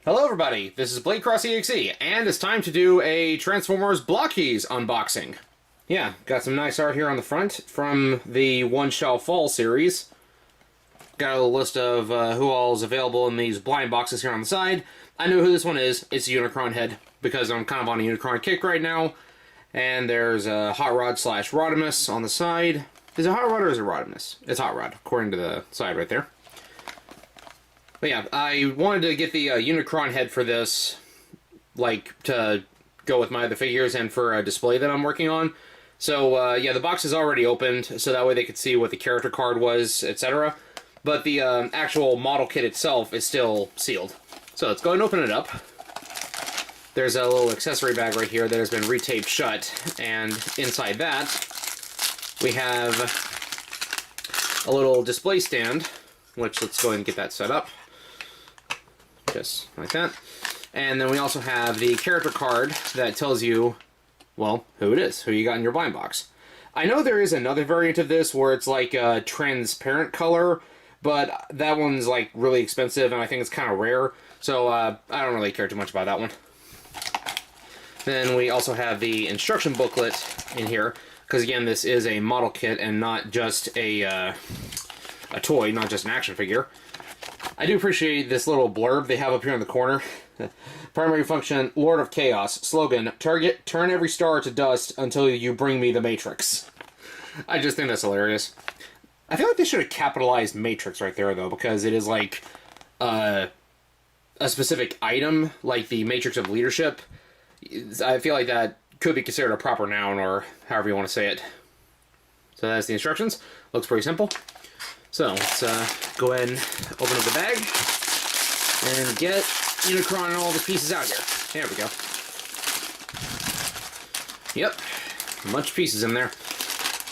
Hello everybody, this is Blokees, and it's time to do a Transformers Blokees unboxing. Yeah, got some nice art here on the front from the One Shall Fall series. Got a list of who all is available in these blind boxes here on the side. I know who this one is. It's a Unicron head, because I'm kind of on a Unicron kick right now. And there's a Hot Rod / Rodimus on the side. Is it Hot Rod or is it Rodimus? It's Hot Rod, according to the side right there. But yeah, I wanted to get the Unicron head for this, like, to go with my other figures and for a display that I'm working on. So, yeah, the box is already opened, so that way they could see what the character card was, etc. But the actual model kit itself is still sealed. So let's go ahead and open it up. There's a little accessory bag right here that has been retaped shut, and inside that, we have a little display stand, which let's go ahead and get that set up. Just like that. And then we also have the character card that tells you, well, who it is, who you got in your blind box. I know there is another variant of this where it's like a transparent color, but that one's like really expensive and I think it's kind of rare, so I don't really care too much about that one. Then we also have the instruction booklet in here, because again, this is a model kit and not just a toy, not just an action figure. I do appreciate this little blurb they have up here in the corner. Primary function, Lord of Chaos. Slogan, target, turn every star to dust until you bring me the Matrix. I just think that's hilarious. I feel like they should have capitalized Matrix right there, though, because it is like a specific item, like the Matrix of Leadership. I feel like that could be considered a proper noun, or however you want to say it. So that's the instructions. Looks pretty simple. So let's go ahead and open up the bag and get Unicron and all the pieces out here. There we go. Yep, a bunch of pieces in there.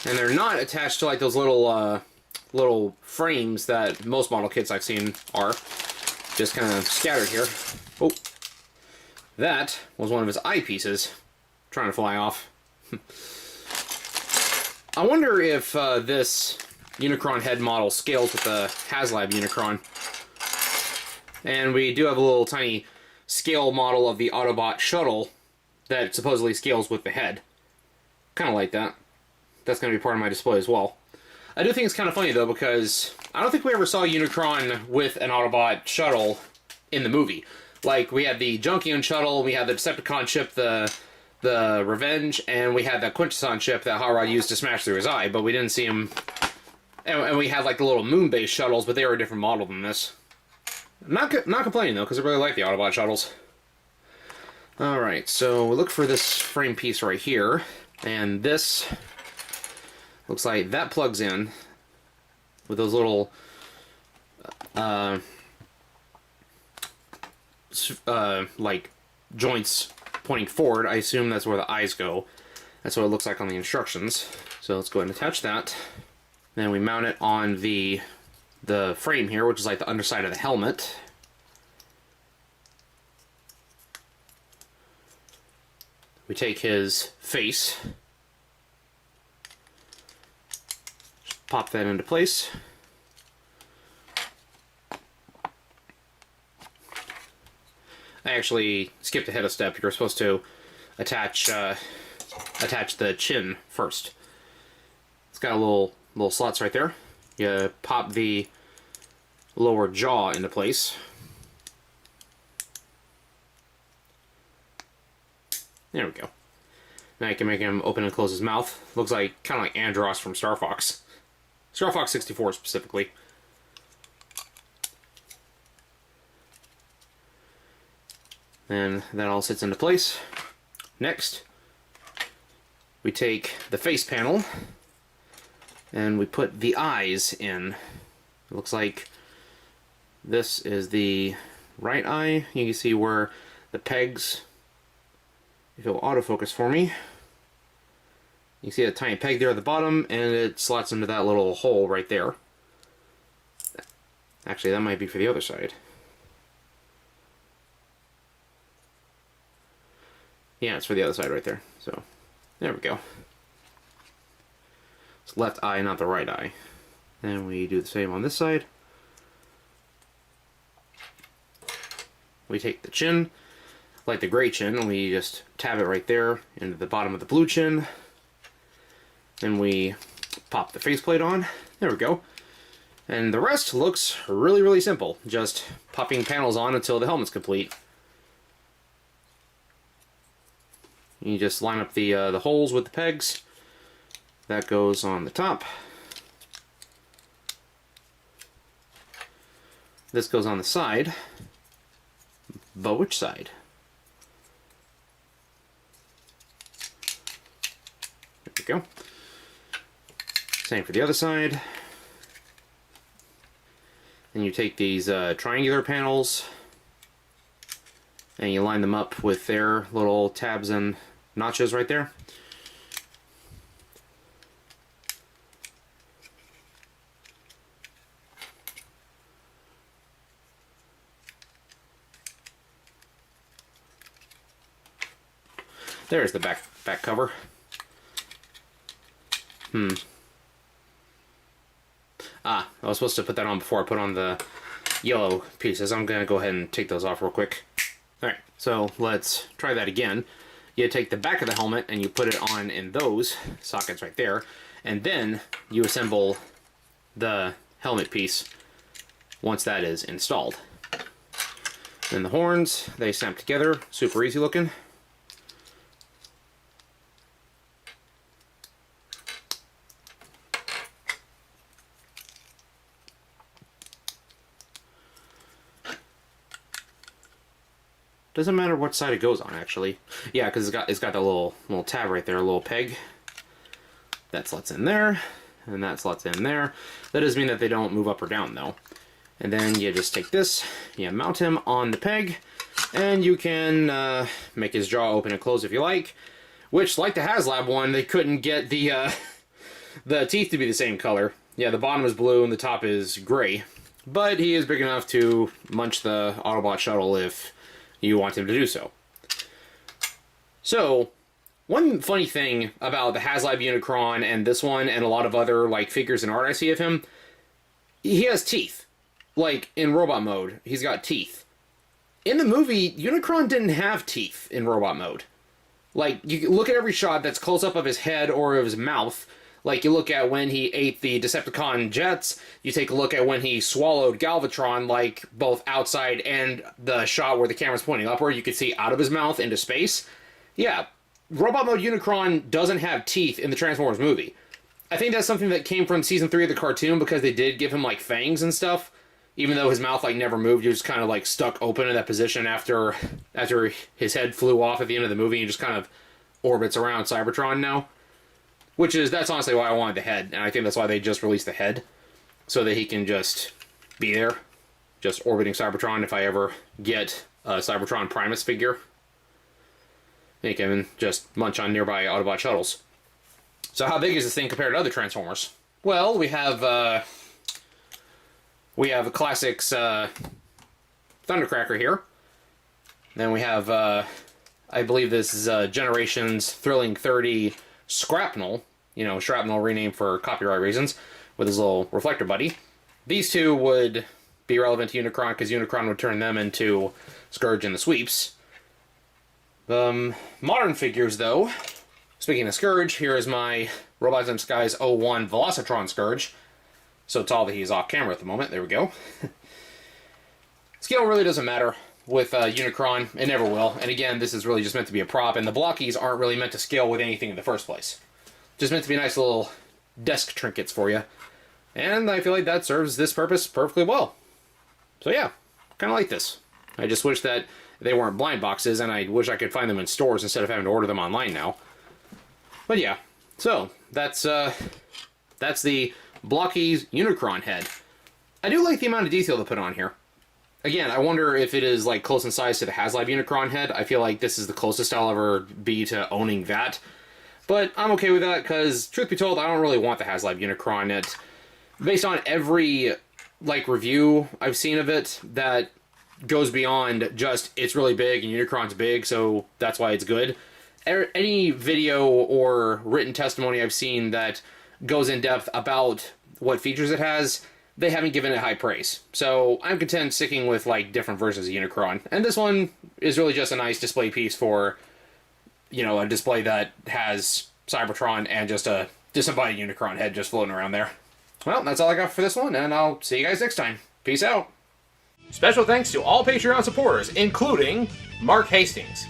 And they're not attached to like those little frames that most model kits I've seen are. Just kind of scattered here. Oh, that was one of his eyepieces trying to fly off. I wonder if this Unicron head model scales with the HasLab Unicron. And we do have a little tiny scale model of the Autobot shuttle that supposedly scales with the head. Kind of like that. That's going to be part of my display as well. I do think it's kind of funny though, because I don't think we ever saw Unicron with an Autobot shuttle in the movie. Like, we had the Junkion shuttle, we had the Decepticon ship, the Revenge, and we had that Quintesson ship that Hot Rod used to smash through his eye, but we didn't see him. And we had like the little moon-based shuttles, but they were a different model than this. Not complaining though, because I really like the Autobot shuttles. Alright, so we look for this frame piece right here, and this looks like that plugs in with those little like joints pointing forward. I assume that's where the eyes go. That's what it looks like on the instructions. So let's go ahead and attach that. Then we mount it on the frame here, which is like the underside of the helmet. We take his face, pop that into place. I actually skipped ahead a step. You're supposed to attach the chin first. It's got a little slots right there. You pop the lower jaw into place. There we go. Now you can make him open and close his mouth. Looks like kind of like Andros from Star Fox. Star Fox 64 specifically. And that all sits into place. Next, we take the face panel and we put the eyes in. It looks like this is the right eye. You can see where the pegs, if it'll autofocus for me, you can see a tiny peg there at the bottom, and it slots into that little hole right there. Actually, that might be for the other side. Yeah, it's for the other side right there. So, there we go. It's left eye, not the right eye. And we do the same on this side. we take the chin, like the gray chin, and we just tab it right there into the bottom of the blue chin. Then we pop the faceplate on. There we go. And the rest looks really, really simple. Just popping panels on until the helmet's complete. You just line up the holes with the pegs. That goes on the top. This goes on the side. But which side? There we go. Same for the other side. And you take these triangular panels and you line them up with their little tabs and notches right there. There's the back cover. I was supposed to put that on before I put on the yellow pieces. I'm going to go ahead and take those off real quick. Alright, so let's try that again. You take the back of the helmet and you put it on in those sockets right there, and then you assemble the helmet piece once that is installed. Then the horns, they snap together, super easy looking. Doesn't matter what side it goes on, actually. Yeah, because it's got that little tab right there, a little peg. That slots in there, and that slots in there. That doesn't mean that they don't move up or down, though. And then you just take this, you mount him on the peg, and you can make his jaw open and close if you like. Which, like the HasLab one, they couldn't get the teeth to be the same color. Yeah, the bottom is blue and the top is gray. But he is big enough to munch the Autobot shuttle if you want him to do so. So, one funny thing about the HasLab Unicron and this one and a lot of other like figures and art I see of him, he has teeth. Like, in robot mode, he's got teeth. In the movie, Unicron didn't have teeth in robot mode. Like, you look at every shot that's close up of his head or of his mouth. Like, you look at when he ate the Decepticon jets, you take a look at when he swallowed Galvatron, like, both outside and the shot where the camera's pointing upward, you could see out of his mouth into space. Yeah, Robot Mode Unicron doesn't have teeth in the Transformers movie. I think that's something that came from Season 3 of the cartoon, because they did give him, like, fangs and stuff. Even though his mouth, like, never moved, he was kind of, like, stuck open in that position after his head flew off at the end of the movie. He just kind of orbits around Cybertron now. That's honestly why I wanted the head, and I think that's why they just released the head. So that he can just be there, just orbiting Cybertron if I ever get a Cybertron Primus figure. He can just munch on nearby Autobot shuttles. So how big is this thing compared to other Transformers? Well, we have a Classics Thundercracker here. Then we have, I believe this is Generations Thrilling 30 Scrapnel, Shrapnel renamed for copyright reasons, with his little reflector buddy. These two would be relevant to Unicron, because Unicron would turn them into Scourge and the Sweeps. Modern figures, though, speaking of Scourge, here is my Robots in Disguise 01 Velocitron Scourge. So tall that he's off camera at the moment. There we go. Scale really doesn't matter with Unicron. It never will. And again, this is really just meant to be a prop, and the Blokees aren't really meant to scale with anything in the first place. Just meant to be nice little desk trinkets for you. And I feel like that serves this purpose perfectly well. So yeah, kind of like this. I just wish that they weren't blind boxes, and I wish I could find them in stores instead of having to order them online now. But yeah, so that's the Blokees Unicron head. I do like the amount of detail they put on here. Again, I wonder if it is like close in size to the HasLab Unicron head. I feel like this is the closest I'll ever be to owning that. But I'm okay with that, because truth be told, I don't really want the HasLab Unicron. Based on every review I've seen of it, that goes beyond just it's really big and Unicron's big, so that's why it's good. Any video or written testimony I've seen that goes in depth about what features it has they haven't given it high praise. So I'm content sticking with, like, different versions of Unicron. And this one is really just a nice display piece for, you know, a display that has Cybertron and just a disembodied Unicron head just floating around there. Well, that's all I got for this one, and I'll see you guys next time. Peace out. Special thanks to all Patreon supporters, including Mark Hastings,